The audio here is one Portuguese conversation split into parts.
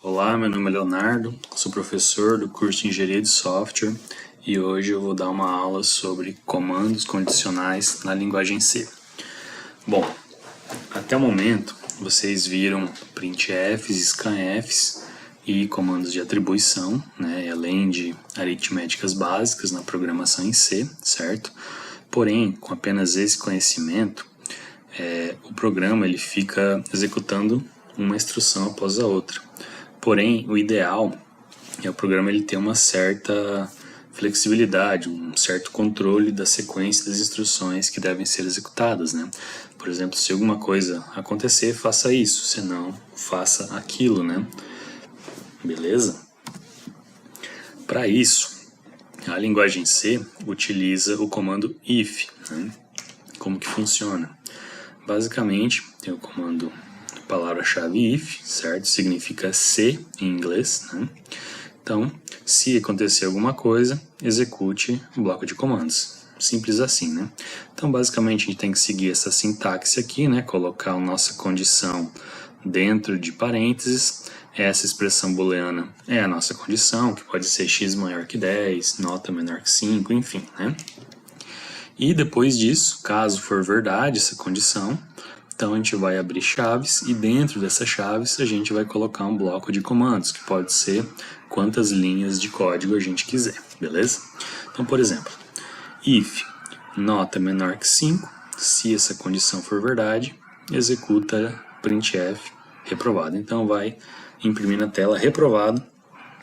Olá, meu nome é Leonardo, sou professor do curso de Engenharia de Software e hoje eu vou dar uma aula sobre comandos condicionais na linguagem C. Bom, até o momento vocês viram printfs, scanfs e comandos de atribuição, né, além de aritméticas básicas na programação em C, certo? Porém, com apenas esse conhecimento, o programa ele fica executando uma instrução após a outra. Porém, o ideal é o programa ele ter uma certa flexibilidade, um certo controle da sequência das instruções que devem ser executadas, né? Por exemplo, se alguma coisa acontecer, faça isso, senão faça aquilo, né? Beleza? Para isso, a linguagem C utiliza o comando if, né? Como que funciona? Basicamente, tem o comando palavra-chave if, certo? Significa se em inglês, né? Então, se acontecer alguma coisa, execute o bloco de comandos. Simples assim, né? Então, basicamente, a gente tem que seguir essa sintaxe aqui, né? Colocar a nossa condição dentro de parênteses. Essa expressão booleana é a nossa condição, que pode ser x maior que 10, nota menor que 5, enfim, né? E depois disso, caso for verdade essa condição, então a gente vai abrir chaves e dentro dessas chaves a gente vai colocar um bloco de comandos, que pode ser quantas linhas de código a gente quiser, beleza? Então, por exemplo, if nota menor que 5, se essa condição for verdade, executa printf reprovado. Então vai imprimir na tela reprovado,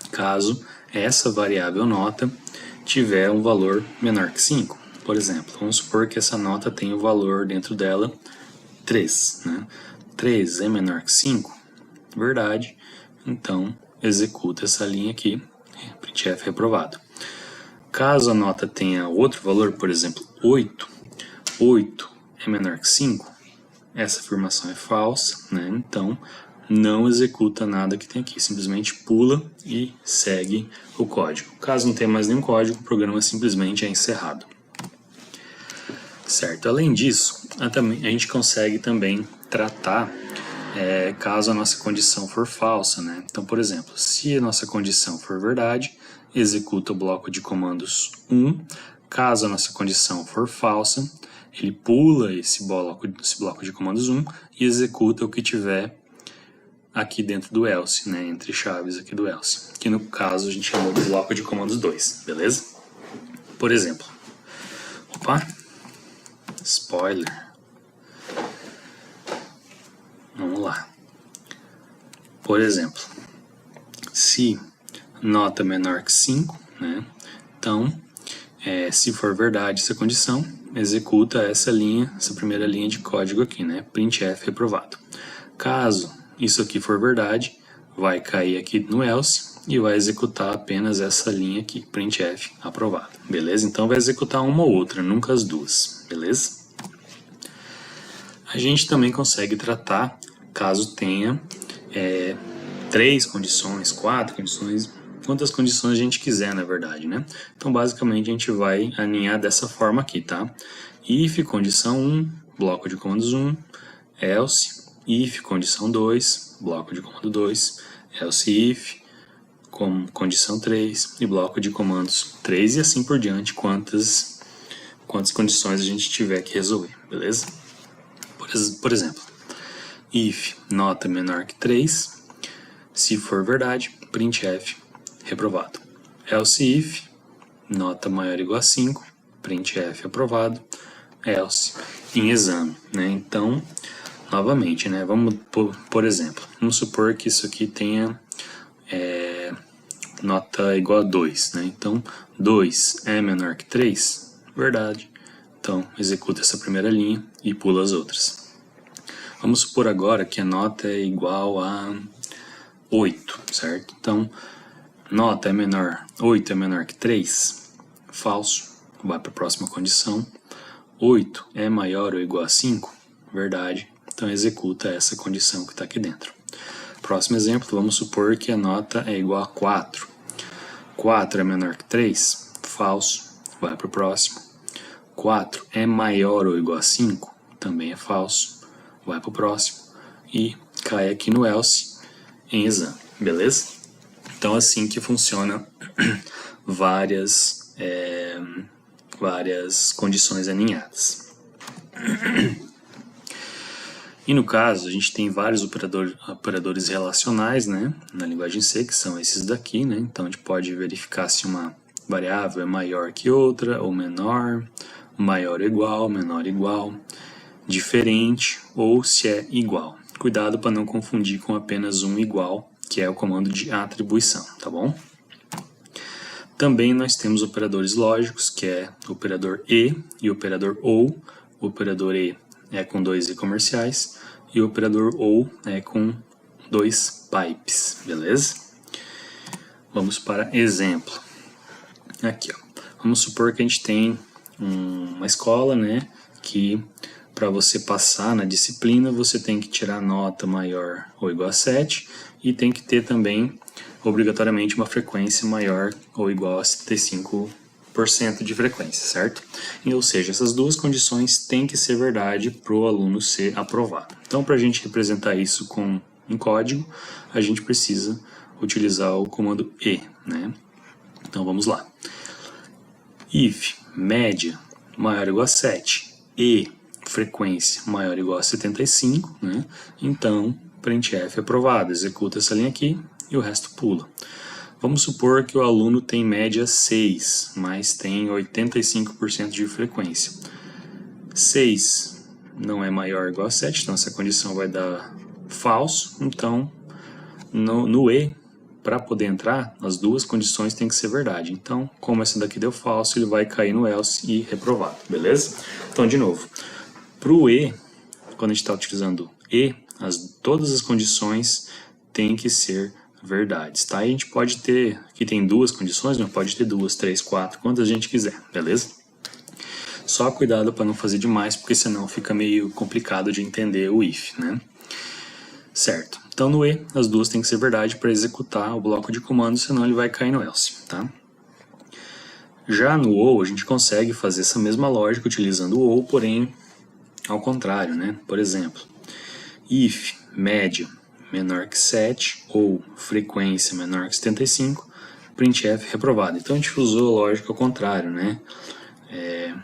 caso essa variável nota tiver um valor menor que 5. Por exemplo, vamos supor que essa nota tem o valor dentro dela 3, né? 3 é menor que 5, verdade, então executa essa linha aqui, printf reprovado. Caso a nota tenha outro valor, por exemplo, 8 é menor que 5, essa afirmação é falsa, né? Então não executa nada que tem aqui, simplesmente pula e segue o código. Caso não tenha mais nenhum código, o programa simplesmente é encerrado. Certo. Além disso, a gente consegue também tratar caso a nossa condição for falsa, né? Então, por exemplo, se a nossa condição for verdade, executa o bloco de comandos 1. Caso a nossa condição for falsa, ele pula esse bloco de comandos 1 e executa o que tiver aqui dentro do else, né? Entre chaves aqui do else, que no caso a gente chamou de bloco de comandos 2, beleza? Por exemplo, spoiler. Vamos lá. Por exemplo, se nota menor que 5, né? Então, se for verdade essa condição, executa essa primeira linha de código aqui, né? Printf reprovado. Caso isso aqui for verdade, vai cair aqui no else e vai executar apenas essa linha aqui, printf aprovado, beleza? Então vai executar uma ou outra, nunca as duas, beleza? A gente também consegue tratar caso tenha 3 condições, 4 condições, quantas condições a gente quiser, na verdade, né? Então, basicamente, a gente vai alinhar dessa forma aqui, tá? If condição 1, bloco de comandos 1, else, if condição 2, bloco de comando 2, else if, condição 3 e bloco de comandos 3 e assim por diante, quantas condições a gente tiver que resolver, beleza? Por exemplo, if nota menor que 3, se for verdade, printf reprovado. Else if nota maior ou igual a 5, printf aprovado. Else em exame, né? Então, novamente, né? Vamos por exemplo, vamos supor que isso aqui tenha nota igual a 2, né? Então, 2 é menor que 3, verdade. Então, executa essa primeira linha e pula as outras. Vamos supor agora que a nota é igual a 8, certo? Então, 8 é menor que 3, falso, vai para a próxima condição. 8 é maior ou igual a 5, verdade, então executa essa condição que está aqui dentro. Próximo exemplo, vamos supor que a nota é igual a 4. 4 é menor que 3, falso, vai para o próximo. 4 é maior ou igual a 5, também é falso, vai para o próximo. E cai aqui no else em exame, beleza? Então, assim que funciona várias condições aninhadas. E no caso, a gente tem vários operadores relacionais, né, na linguagem C, que são esses daqui, né? Então a gente pode verificar se uma variável é maior que outra ou menor, maior ou igual, menor ou igual, diferente ou se é igual. Cuidado para não confundir com apenas um igual, que é o comando de atribuição, tá bom? Também nós temos operadores lógicos, que é o operador e o operador ou. O operador e é com 2 e comerciais e o operador ou é com 2 pipes, beleza? Vamos para exemplo. Aqui, ó. Vamos supor que a gente tem uma escola, né, que para você passar na disciplina você tem que tirar nota maior ou igual a 7 e tem que ter também obrigatoriamente uma frequência maior ou igual a 75% de frequência, certo? Ou seja, essas duas condições têm que ser verdade para o aluno ser aprovado. Então, para a gente representar isso em código, a gente precisa utilizar o comando e, né? Então, vamos lá. If média maior ou igual a 7 e frequência maior ou igual a 75, né? Então, printf aprovado, executa essa linha aqui e o resto pula. Vamos supor que o aluno tem média 6, mas tem 85% de frequência. 6 não é maior ou igual a 7, então essa condição vai dar falso. Então, no E, para poder entrar, as duas condições têm que ser verdade. Então, como essa daqui deu falso, ele vai cair no else e reprovado, beleza? Então, de novo, para o E, quando a gente está utilizando E, todas as condições têm que ser verdades, tá? E a gente pode ter, aqui tem duas condições, mas pode ter 2, 3, 4, quantas a gente quiser, beleza? Só cuidado para não fazer demais, porque senão fica meio complicado de entender o if, né? Certo. Então no E, as duas têm que ser verdade para executar o bloco de comando, senão ele vai cair no else, tá? Já no OU, a gente consegue fazer essa mesma lógica utilizando o OU, porém ao contrário, né? Por exemplo, if média menor que 7 ou frequência menor que 75, printf reprovado. Então a gente usou a lógica ao contrário, né?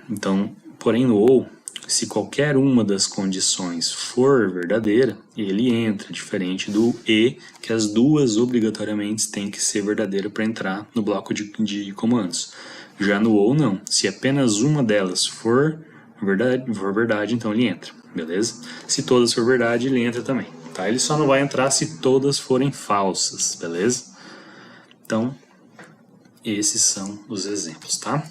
Então, porém no OU, se qualquer uma das condições for verdadeira, ele entra, diferente do E, que as duas obrigatoriamente têm que ser verdadeiras para entrar no bloco de comandos. Já no OU não, se apenas uma delas for verdade, então ele entra, beleza? Se todas for verdade, ele entra também. Tá? Ele só não vai entrar se todas forem falsas, beleza? Então, esses são os exemplos, tá?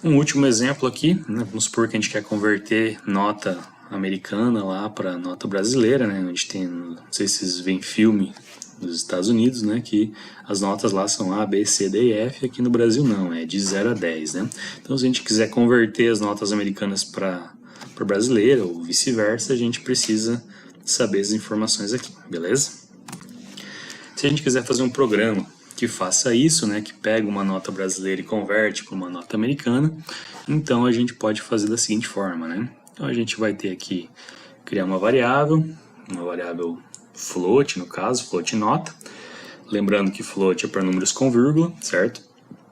Um último exemplo aqui, né? Vamos supor que a gente quer converter nota americana lá para nota brasileira, né? A gente tem, não sei se vocês veem filme nos Estados Unidos, né? Que as notas lá são A, B, C, D e F, aqui no Brasil não, é de 0 a 10, né? Então, se a gente quiser converter as notas americanas para brasileira ou vice-versa, a gente precisa saber as informações aqui, beleza? Se a gente quiser fazer um programa que faça isso, né, que pega uma nota brasileira e converte para uma nota americana, então a gente pode fazer da seguinte forma, né? Então a gente vai ter aqui, criar uma variável float, no caso, float nota. Lembrando que float é para números com vírgula, certo?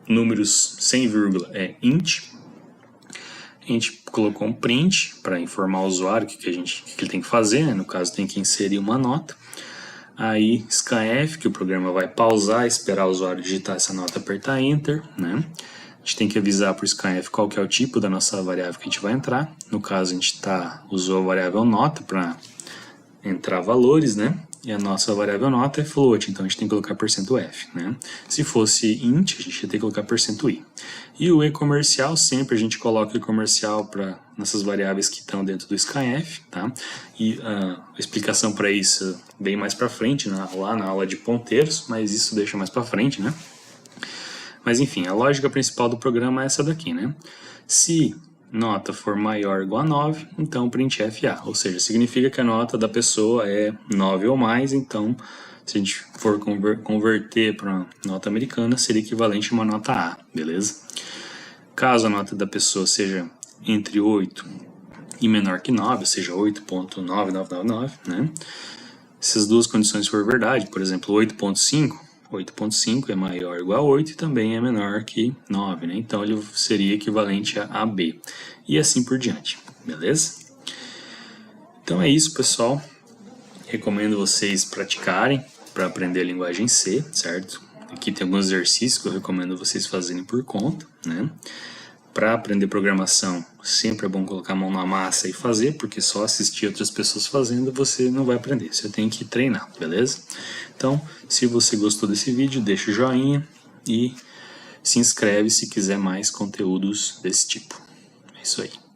Números sem vírgula é int. A gente colocou um print para informar o usuário o que ele tem que fazer, né? No caso tem que inserir uma nota. Aí scanf, que o programa vai pausar, esperar o usuário digitar essa nota, apertar Enter, né? A gente tem que avisar para o scanf qual que é o tipo da nossa variável que a gente vai entrar. No caso a gente usou a variável nota para entrar valores, né? E a nossa variável nota é float, então a gente tem que colocar %f, né? Se fosse int, a gente ia ter que colocar %i. E o e comercial, sempre a gente coloca o e comercial nessas variáveis que estão dentro do scanf, tá? E a explicação para isso bem mais para frente, lá na aula de ponteiros, mas isso deixa mais para frente, né? Mas enfim, a lógica principal do programa é essa daqui, né? Se nota for maior ou igual a 9, então printf A, ou seja, significa que a nota da pessoa é 9 ou mais, então se a gente for converter para nota americana, seria equivalente a uma nota A, beleza? Caso a nota da pessoa seja entre 8 e menor que 9, ou seja, 8.9999, né? essas duas condições for verdade, por exemplo, 8.5 é maior ou igual a 8 e também é menor que 9, né? Então ele seria equivalente a AB. E assim por diante, beleza? Então é isso, pessoal. Recomendo vocês praticarem para aprender a linguagem C, certo? Aqui tem alguns exercícios que eu recomendo vocês fazerem por conta, né? Para aprender programação, sempre é bom colocar a mão na massa e fazer, porque só assistir outras pessoas fazendo você não vai aprender, você tem que treinar, beleza? Então, se você gostou desse vídeo, deixa o joinha e se inscreve se quiser mais conteúdos desse tipo. É isso aí.